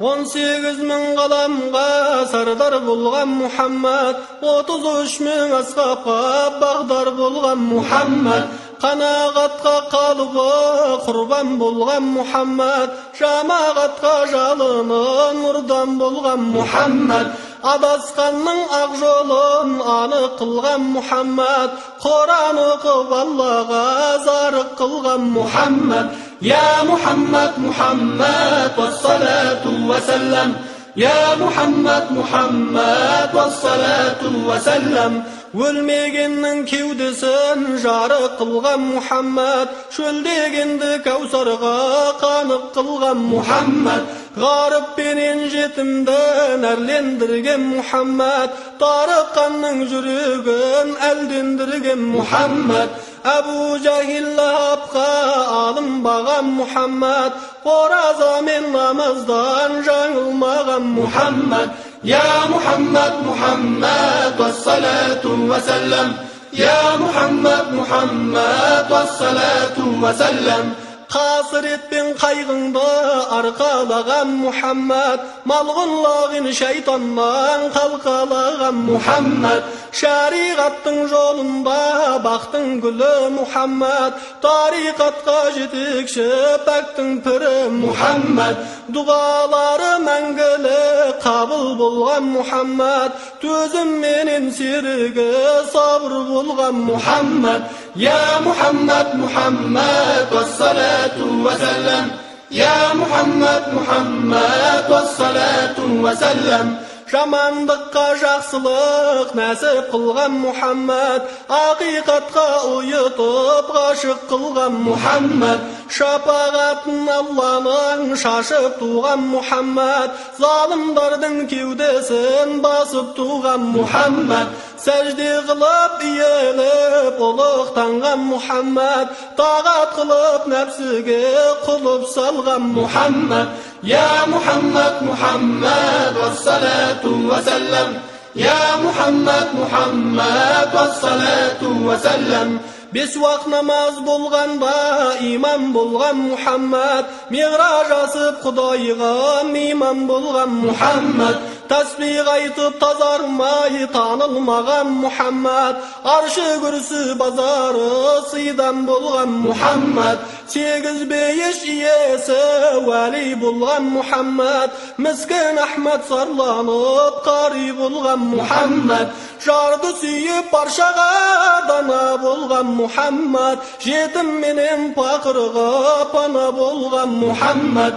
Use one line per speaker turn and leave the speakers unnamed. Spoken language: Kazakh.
18.000 qalamga sardar bulgan Muhammed, 33.000 ashabqa bağdar bulgan Muhammed, qanağatqa qalbi qurban bulgan Muhammed, jamağatqa jalını nurdan bulgan Muhammed, adasqanның ақ жолын анық қылған Muhammed, Құран оқып Аллаға зарық қылған Muhammed. يا محمد محمد والصلاة وسلم يا محمد محمد والصلاة وسلم өлмегеннің кеудесін жарық қылған Muhammed, шөлдегенді кәусарға қанық қылған Muhammed, ғарып пенен жетімді нәрлендірген Muhammed, тарыққанның жүрегін әлдендірген Muhammed, Әбу Жахил Лахабқа алынбаған Muhammed, қораза мен намаздан жаңылмаған Muhammed. يا محمد محمد والصلاة وسلم يا محمد محمد والصلاة وسلم Қасырет пен қайғыңды арқалаған Muhammed, малғұнлағын шайтаннан қалқалаған Muhammed, шариғаттың жолында бақтың гүлі Muhammed, тариқатқа жетекші пәктің пірі Muhammed, дұғалары мәңгілі қабыл болған Muhammed, төзім менен серігі сабыр болған Muhammed. يا محمد محمد والصلاة وسلم يا محمد محمد والصلاة وسلم жамандыққа жақсылық нәсіп қылған Muhammed, ақиқатқа ұйытып ғашық қылған Muhammed, шапағатын Алланың шашып туған Muhammed, залымдардың кеудесін басып туған Muhammed, сәжде қылып иеліп ұлықтанған Muhammed, тағат қылып нәпсіге құлып салған Muhammed. يا محمد محمد والصلاة وسلم يا محمد محمد والصلاة وسلم Бес уақыт намаз болғанда имам болған Muhammed, миғраж асып Құдайға мейман болған Muhammed, тәсбих айтып тазармай танылмаған Muhammed, аршы күрсі базары сыйдан болған Muhammed, 8 бейіш иесі уәли болған Muhammed, міскін Ахмад сарланып қари болған Muhammed, жарды сүйіп паршаға дана болған Muhammed, жетім менен пақырға пана болған Muhammed.